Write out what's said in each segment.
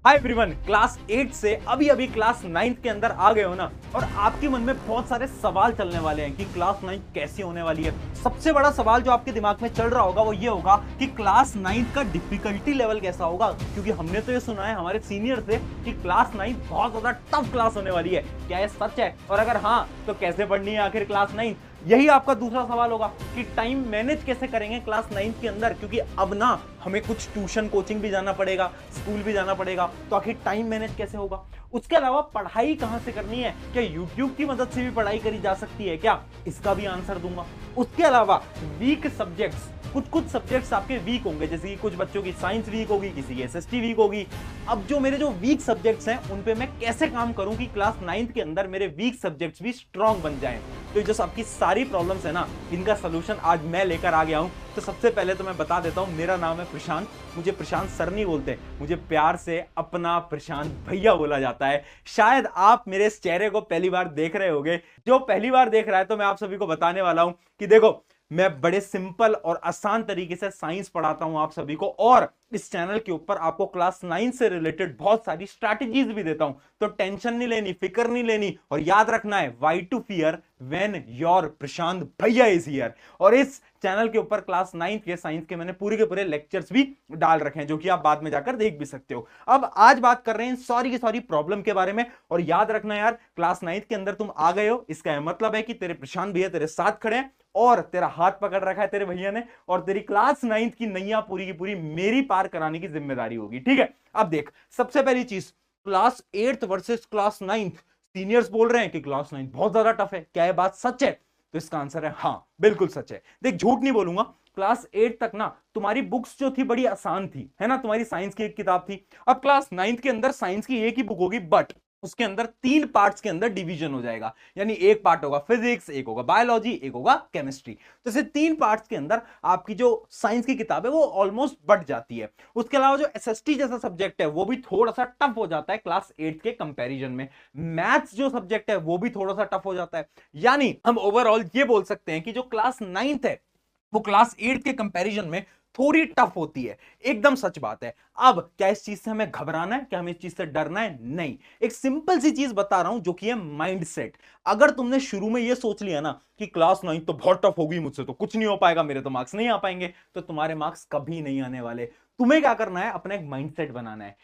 Hi everyone, class 8 से अभी अभी क्लास 9 के अंदर आ गए हो ना। और आपके मन में बहुत सारे सवाल चलने वाले हैं कि क्लास 9 कैसी होने वाली है। सबसे बड़ा सवाल जो आपके दिमाग में चल रहा होगा वो ये होगा कि क्लास 9 का डिफिकल्टी लेवल कैसा होगा, क्योंकि हमने तो ये सुना है हमारे सीनियर से कि क्लास 9 बहुत ज्यादा टफ क्लास होने वाली है। क्या ये सच है? और अगर हाँ तो कैसे पढ़नी है आखिर क्लास 9? यही आपका दूसरा सवाल होगा कि टाइम मैनेज कैसे करेंगे क्लास 9 के अंदर, क्योंकि अब ना हमें कुछ ट्यूशन कोचिंग भी जाना पड़ेगा, स्कूल भी जाना पड़ेगा, तो आखिर टाइम मैनेज कैसे होगा। उसके अलावा पढ़ाई कहां से करनी है, क्या यूट्यूब की मदद से भी पढ़ाई करी जा सकती है क्या, इसका भी आंसर दूंगा। उसके अलावा वीक सब्जेक्ट्स, कुछ सब्जेक्ट्स आपके वीक होंगे, जैसे कि कुछ बच्चों की साइंस वीक होगी, किसी की एसएसटी वीक होगी। अब जो मेरे वीक सब्जेक्ट्स हैं उन पे मैं कैसे काम करूं कि क्लास 9 के अंदर मेरे वीक सब्जेक्ट्स भी स्ट्रांग बन जाएं। तो जो आपकी सारी प्रॉब्लम्स है ना, इनका सोल्यूशन आज मैं लेकर आ गया हूं। तो सबसे पहले तो मैं बता देता हूं, मेरा नाम है प्रशांत। मुझे प्रशांत सर नहीं बोलते, मुझे प्यार से अपना प्रशांत भैया बोला जाता है। शायद आप मेरे इस चेहरे को पहली बार देख रहे होंगे। जो पहली बार देख रहा है तो मैं आप सभी को बताने वाला हूं कि देखो, मैं बड़े सिंपल और आसान तरीके से साइंस पढ़ाता हूं आप सभी को, और इस चैनल के ऊपर आपको क्लास 9 से रिलेटेड बहुत सारी स्ट्रैटेजीज भी देता हूं। तो टेंशन नहीं लेनी, फिक्र नहीं लेनी, और याद रखना है why to fear when your Prashant भैया इज हियर। और इस चैनल के ऊपर क्लास 9 के साइंस के मैंने पूरे के पूरे लेक्चर्स भी डाल रखे हैं, जो कि आप बाद में जाकर देख भी सकते हो। अब आज बात कर रहे हैं सॉरी की सॉरी प्रॉब्लम के बारे में। और याद रखना यार, क्लास 9 के अंदर तुम आ गए हो, इसका मतलब है कि तेरे प्रशांत भैया तेरे साथ खड़े हैं, और तेरा हाथ पकड़ रखा है तेरे भैया ने, और तेरी क्लास 9 की नैया पूरी की पूरी मेरी पार कराने की जिम्मेदारी होगी। ठीक है, अब देख, सबसे पहली चीज, क्लास 8 वर्सेस क्लास 9। सीनियर्स बोल रहे हैं कि क्लास 9 बहुत ज्यादा टफ है। क्या यह बात सच है? तो इसका आंसर है हाँ, बिल्कुल सच है। देख, झूठ नहीं बोलूंगा, क्लास 8 तक ना तुम्हारी बुक्स जो थी बड़ी आसान थी, है ना। तुम्हारी साइंस की एक किताब थी। अब क्लास 9 के अंदर साइंस की एक ही बुक होगी, बट उसके अंदर 3 पार्ट्स के अंदर डिवीजन हो जाएगा। यानी एक पार्ट होगा फिजिक्स, एक होगा बायोलॉजी, एक होगा केमिस्ट्री। तो इसे 3 पार्ट्स के अंदर आपकी जो साइंस की किताब है वो ऑलमोस्ट बढ़ जाती है। उसके अलावा जो एसएसटी जैसा सब्जेक्ट है वो भी थोड़ा सा टफ हो जाता है क्लास 8 के कंपैरिजन में। मैथ्स जो सब्जेक्ट है वो भी थोड़ा सा टफ हो जाता है। यानी हम ओवरऑल ये बोल सकते हैं कि जो क्लास 9 है वो क्लास 8 के कंपैरिजन में थोड़ी टफ होती है। एकदम सच बात है। अब क्या इस चीज से हमें घबराना है, क्या हमें इस चीज से डरना है? नहीं, एक सिंपल सी चीज बता रहा हूं जो कि है माइंडसेट। अगर तुमने शुरू में यह सोच लिया ना कि क्लास 9 तो बहुत टफ होगी, मुझसे तो कुछ नहीं हो पाएगा, मेरे तो मार्क्स नहीं आ पाएंगे, तो तुम्हारे मार्क्स कभी नहीं आने वाले। तुम्हें क्या करना है, अपना एक माइंडसेट बनाना है।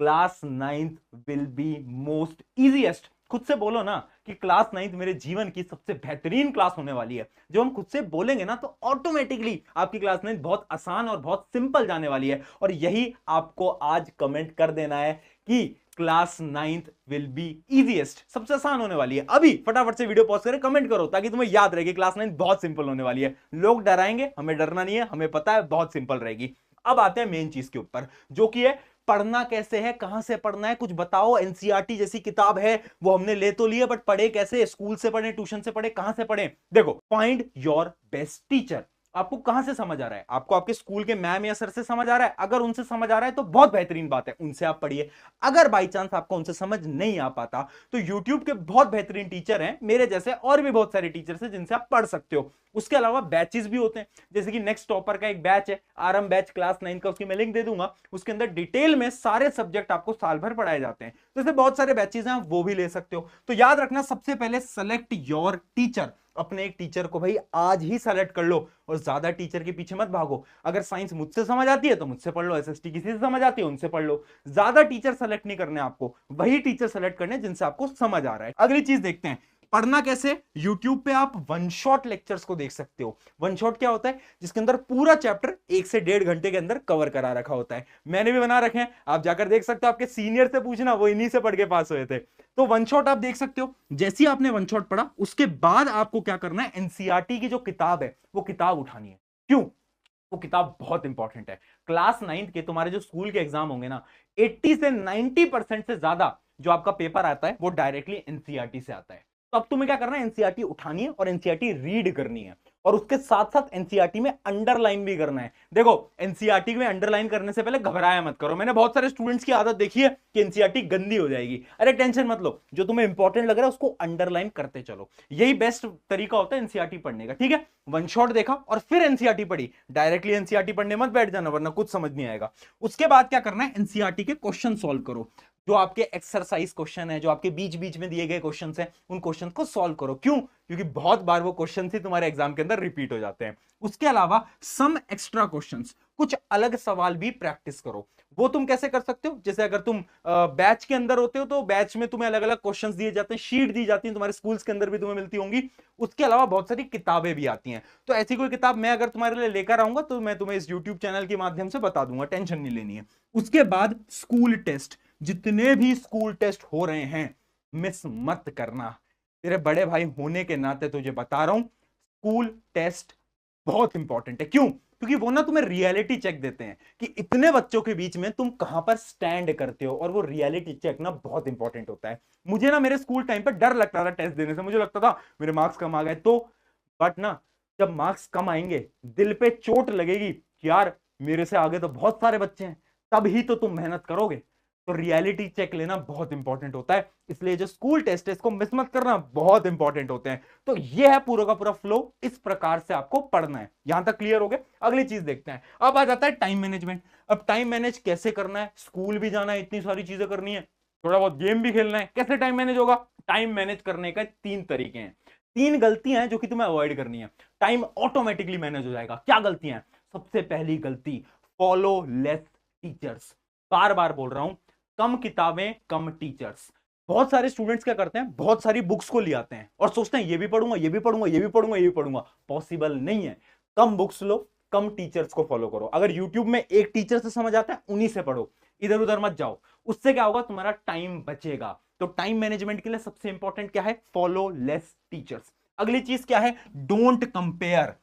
Class 9 will be most easiest. खुद से बोलो ना कि क्लास 9 मेरे जीवन की सबसे बेहतरीन क्लास होने वाली है। जब हम खुद से बोलेंगे ना तो ऑटोमेटिकली आपकी क्लास 9 बहुत आसान और बहुत सिंपल जाने वाली है। और यही आपको आज कमेंट कर देना है कि क्लास 9 विल बी इजीएस्ट, सबसे आसान होने वाली है। अभी फटाफट से वीडियो पॉज करें, कमेंट करो, ताकि तुम्हें याद रहे कि क्लास 9 बहुत सिंपल होने वाली है। लोग डराएंगे, हमें डरना नहीं है, हमें पता है बहुत सिंपल रहेगी। अब आते हैं मेन चीज के ऊपर, जो कि है पढ़ना कैसे है, कहां से पढ़ना है, कुछ बताओ। एनसीईआरटी जैसी किताब है वो हमने ले तो लिया, बट पढ़े कैसे? स्कूल से पढ़े, ट्यूशन से पढ़े, कहां से पढ़े? देखो, फाइंड योर बेस्ट टीचर। आपको कहां से समझ आ रहा है? आपको आपके स्कूल के मैम या सर से समझ आ रहा है? अगर उनसे समझ आ रहा है तो बहुत बेहतरीन बात है, उनसे आप पढ़िए। अगर बाई चांस आपको उनसे समझ नहीं आ पाता तो यूट्यूब के बहुत बेहतरीन टीचर हैं, मेरे जैसे और भी बहुत सारे टीचर्स हैं जिनसे आप पढ़ सकते हो। उसके अलावा बैचेस भी होते हैं, जैसे कि नेक्स्ट टॉपर का एक बैच है, आरएम बैच क्लास 9 का, उसकी मैं लिंक दे दूंगा। उसके अंदर डिटेल में सारे सब्जेक्ट आपको साल भर पढ़ाए जाते हैं। तो ऐसे बहुत सारे बैचेस हैं, आप वो भी ले सकते हो। तो याद रखना, सबसे पहले सेलेक्ट योर टीचर। अपने एक टीचर को भाई आज ही सेलेक्ट कर लो, और ज्यादा टीचर के पीछे मत भागो। अगर साइंस मुझसे समझ आती है तो मुझसे पढ़ लो, एसएसटी किसी से समझ आती है उनसे पढ़ लो। ज्यादा टीचर सेलेक्ट नहीं करने आपको, वही टीचर सेलेक्ट करने जिनसे आपको समझ आ रहा है। अगली चीज देखते हैं, पढ़ना कैसे। YouTube पे आप वन शॉट लेक्चर्स को देख सकते हो। वन शॉट क्या होता है? जिसके अंदर पूरा चैप्टर 1 से 1.5 घंटे के अंदर कवर करा रखा होता है। मैंने भी बना रखे हैं, आप जाकर देख सकते हो। आपके सीनियर से पूछना, वो इन्हीं से पढ़ के पास हुए थे। तो वन शॉट आप देख सकते हो। जैसे ही आपने वन शॉट पढ़ा, उसके बाद आपको क्या करना है, एनसीईआरटी की जो किताब है वो किताब उठानी है। क्यों? वो किताब बहुत इंपॉर्टेंट है। क्लास 9 के तुम्हारे जो स्कूल के एग्जाम होंगे ना, 80 से 90% से ज्यादा जो आपका पेपर आता है वो डायरेक्टली एनसीईआरटी से आता है। तो अब तुम्हें क्या करना है, एनसीईआरटी उठानी है और एनसीईआरटी रीड करनी है। और उसके साथ साथ एनसीईआरटी में अंडरलाइन भी करना है। देखो एनसीईआरटी में अंडरलाइन करने से पहले घबराया मत करो। मैंने बहुत सारे स्टूडेंट्स की आदत देखी है कि एनसीईआरटी गंदी हो जाएगी। अरे टेंशन मत लो, जो तुम्हें इंपॉर्टेंट लग रहा है उसको अंडरलाइन करते चलो, यही बेस्ट तरीका होता है एनसीईआरटी पढ़ने का। ठीक है, वन शॉट देखा और फिर एनसीईआरटी पढ़ी, डायरेक्टली एनसीईआरटी पढ़ने मत बैठ जाना वरना कुछ समझ नहीं आएगा। उसके बाद क्या करना है, एनसीईआरटी के क्वेश्चन सॉल्व करो। जो आपके एक्सरसाइज क्वेश्चन है, जो आपके बीच बीच में दिए गए क्वेश्चन हैं, उन क्वेश्चन को सॉल्व करो। क्यों? क्योंकि बहुत बार वो क्वेश्चन ही तुम्हारे एग्जाम के अंदर रिपीट हो जाते हैं। उसके अलावा सम एक्स्ट्रा क्वेश्चंस, कुछ अलग सवाल भी प्रैक्टिस करो। वो तुम कैसे कर सकते हो, जैसे अगर तुम बैच के अंदर होते हो तो बैच में तुम्हें अलग अलग क्वेश्चंस दिए जाते हैं, शीट दी जाती है, तुम्हारे स्कूल्स के अंदर भी तुम्हें मिलती होंगी। उसके अलावा बहुत सारी किताबें भी आती हैं। तो ऐसी कोई किताब मैं अगर तुम्हारे लिए लेकर आऊंगा तो मैं तुम्हें इस यूट्यूब चैनल के माध्यम से बता दूंगा, टेंशन नहीं लेनी है। उसके बाद स्कूल टेस्ट, जितने भी स्कूल टेस्ट हो रहे हैं मिस मत करना। तेरे बड़े भाई होने के नाते तुझे बता रहा हूं, स्कूल टेस्ट बहुत इंपॉर्टेंट है। क्यों? क्योंकि वो ना तुम्हें रियलिटी चेक देते हैं कि इतने बच्चों के बीच में तुम कहां पर स्टैंड करते हो, और वो रियलिटी चेक ना बहुत इंपॉर्टेंट होता है। मुझे ना मेरे स्कूल टाइम पर डर लगता था टेस्ट देने से, मुझे लगता था मेरे मार्क्स कम आ गए तो, बट ना जब मार्क्स कम आएंगे दिल पे चोट लगेगी कि यार मेरे से आगे तो बहुत सारे बच्चे हैं, तब ही तो तुम मेहनत करोगे। तो रियलिटी चेक लेना बहुत इंपॉर्टेंट होता है, इसलिए जो स्कूल टेस्ट है इसको मिस मत करना, बहुत इंपॉर्टेंट होते हैं। तो ये है पूरा का पूरा फ्लो, इस प्रकार से आपको पढ़ना है। यहां तक क्लियर हो गया? अगली चीज देखते हैं। अब आ जाता है टाइम मैनेजमेंट। अब टाइम मैनेज कैसे करना है, स्कूल भी जाना है, इतनी सारी चीजें करनी है, थोड़ा बहुत गेम भी खेलना है, कैसे टाइम मैनेज होगा? टाइम मैनेज करने का 3 तरीके हैं, 3 गलतियां हैं जो कि तुम्हें अवॉइड करनी है, टाइम ऑटोमेटिकली मैनेज हो जाएगा। क्या गलतियां हैं? सबसे पहली गलती, फॉलो लेस टीचर्स। बार बार बोल रहा हूं, कम किताबें कम टीचर्स। बहुत सारे स्टूडेंट्स क्या करते हैं, बहुत सारी बुक्स को ले आते हैं और सोचते हैं ये भी पढ़ूंगा, ये भी पढ़ूंगा, ये भी पढ़ूंगा, ये भी पढ़ूंगा। पॉसिबल नहीं है। कम बुक्स लो, कम टीचर्स को फॉलो करो। अगर यूट्यूब में एक टीचर से समझ आता है उन्हीं से पढ़ो, इधर उधर मत जाओ। उससे क्या होगा, तुम्हारा टाइम बचेगा। तो टाइम मैनेजमेंट के लिए सबसे इंपॉर्टेंट क्या है, फॉलो लेस टीचर्स। अगली चीज क्या है, डोंट कंपेयर।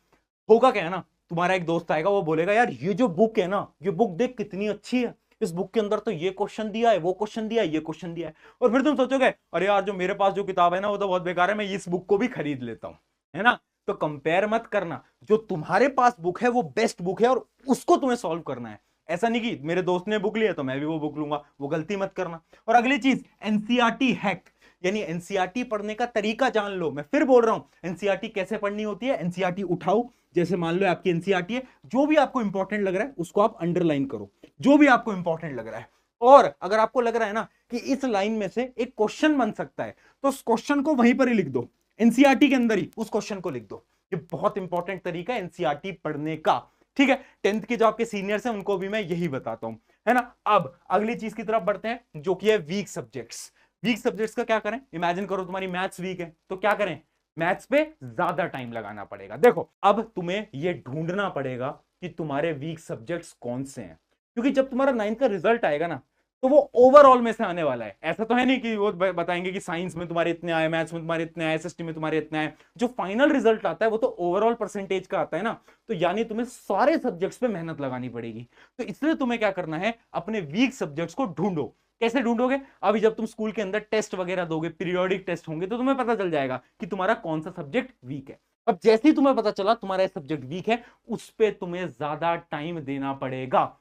होगा क्या है ना, तुम्हारा एक दोस्त आएगा, वो बोलेगा यार ये जो बुक है ना, ये बुक देख कितनी अच्छी है, इस बुक के अंदर तो ये क्वेश्चन दिया है, वो क्वेश्चन दिया है, ये क्वेश्चन दिया है। और फिर तुम सोचोगे अरे यार जो मेरे पास जो किताब है ना वो तो बहुत बेकार है, मैं इस बुक को भी खरीद लेता हूं, है ना। तो कंपेयर मत करना, जो तुम्हारे पास बुक है वो बेस्ट बुक है और उसको तुम्हें सॉल्व करना है। ऐसा नहीं कि मेरे दोस्त ने बुक लिया तो मैं भी वो बुक लूंगा, वो गलती मत करना। और अगली चीज, एनसीईआरटी हैक, यानी एनसीईआरटी पढ़ने का तरीका जान लो। मैं फिर बोल रहा हूं, एनसीईआरटी कैसे पढ़नी होती है। एनसीईआरटी उठाओ, जैसे मान लो आपकी एनसीईआरटी है, जो भी आपको इंपॉर्टेंट लग रहा है उसको आप अंडरलाइन करो, जो भी आपको इंपॉर्टेंट लग रहा है। और अगर आपको लग रहा है ना कि इस लाइन में से एक क्वेश्चन बन सकता है, तो उस क्वेश्चन को वहीं पर ही लिख दो, एनसीईआरटी के अंदर ही उस क्वेश्चन को लिख दो। ये बहुत इंपॉर्टेंट तरीका है एनसीईआरटी पढ़ने का। ठीक है, 10th के जो आपके सीनियर्स हैं उनको भी मैं यही बताता हूं, है ना। अब अगली चीज की तरफ बढ़ते हैं, जो कि है वीक सब्जेक्ट्स। वीक सब्जेक्ट्स का क्या करें, इमेजिन करो तुम्हारी मैथ्स वीक है, तो क्या करें, मैथ्स पे ज्यादा टाइम लगाना पड़ेगा। देखो अब तुम्हें यह ढूंढना पड़ेगा कि तुम्हारे वीक सब्जेक्ट्स कौन से हैं, क्योंकि जब तुम्हारा 9th का रिजल्ट आएगा ना तो वो ओवरऑल में से आने वाला है। ऐसा तो है नहीं कि वो बताएंगे कि साइंस में तुम्हारे इतने आए, मैथ्स में तुम्हारे इतने आए, एसएसटी में तुम्हारे इतने आए। जो फाइनल रिजल्ट आता है वो तो ओवरऑल परसेंटेज का आता है ना। तो यानी तुम्हें सारे सब्जेक्ट्स पे मेहनत लगानी पड़ेगी। तो इसलिए तुम्हें क्या करना है, अपने वीक सब्जेक्ट्स को ढूंढो। कैसे ढूंढोगे, अभी जब तुम स्कूल के अंदर टेस्ट वगैरह दोगे, पीरियोडिक टेस्ट होंगे, तो तुम्हें पता चल जाएगा कि तुम्हारा कौन सा सब्जेक्ट वीक है। अब जैसे ही तुम्हें पता चला तुम्हारा सब्जेक्ट वीक है, उस पे तुम्हें ज्यादा टाइम देना पड़ेगा।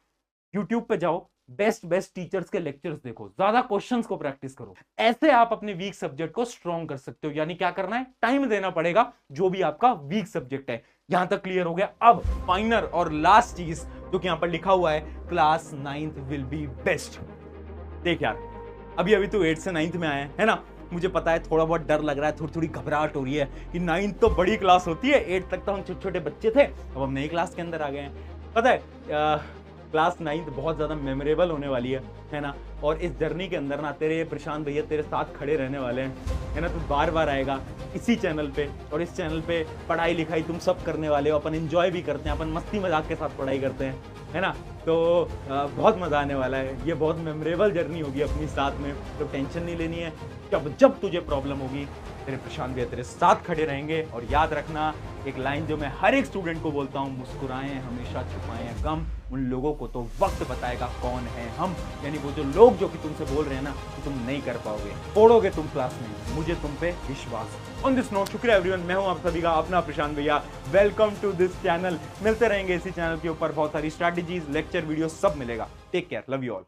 यूट्यूब पे जाओ, बेस्ट टीचर्स के लेक्चर्स देखो, ज्यादा क्वेश्चंस को प्रैक्टिस करो। ऐसे आप अपने वीक सब्जेक्ट को स्ट्रॉन्ग कर सकते हो। यानी क्या करना है, टाइम देना पड़ेगा जो भी आपका वीक सब्जेक्ट है। यहां तक क्लियर हो गया। अब फाइनल और लास्ट चीज जो कि यहां पर लिखा हुआ है, class 9th will be best. देख यार, अभी तू 8th से 9th में आया है ना, मुझे पता है थोड़ा बहुत डर लग रहा है, थोड़ी थोड़ी घबराहट हो रही है कि 9th तो बड़ी क्लास होती है, 8th तक तो हम छोटे छोटे बच्चे थे, अब हम नई क्लास के अंदर आ गए हैं। पता है क्लास 9th बहुत ज्यादा मेमोरेबल होने वाली है ना। और इस जर्नी के अंदर ना तेरे प्रशांत भैया तेरे साथ खड़े रहने वाले हैं, है ना। तू बार बार आएगा इसी चैनल पे, और इस चैनल पे पढ़ाई लिखाई तुम सब करने वाले हो। अपन एंजॉय भी करते हैं, अपन मस्ती मजाक के साथ पढ़ाई करते हैं, है ना। तो बहुत मजा आने वाला है, ये बहुत मेमोरेबल जर्नी होगी अपनी साथ में। तो टेंशन नहीं लेनी है, जब तुझे प्रॉब्लम होगी तेरे प्रशांत भैया तेरे साथ खड़े रहेंगे। और याद रखना, एक लाइन जो मैं हर एक स्टूडेंट को बोलता हूँ, मुस्कुराएं हमेशा, छुपाएं गम, उन लोगों को तो वक्त बताएगा कौन है हम। यानी वो जो लोग जो कि तुमसे बोल रहे हैं ना कि तुम नहीं कर पाओगे, फोड़ोगे तुम क्लास में, मुझे तुम पे विश्वास है। ऑन दिस नोट, शुक्रिया एवरीवन, मैं हूं आप सभी का अपना प्रशांत भैया। Welcome to this channel. मिलते रहेंगे इसी चैनल के ऊपर, बहुत सारी स्ट्रैटेजीज, लेक्चर, वीडियो सब मिलेगा। Take care, love you all.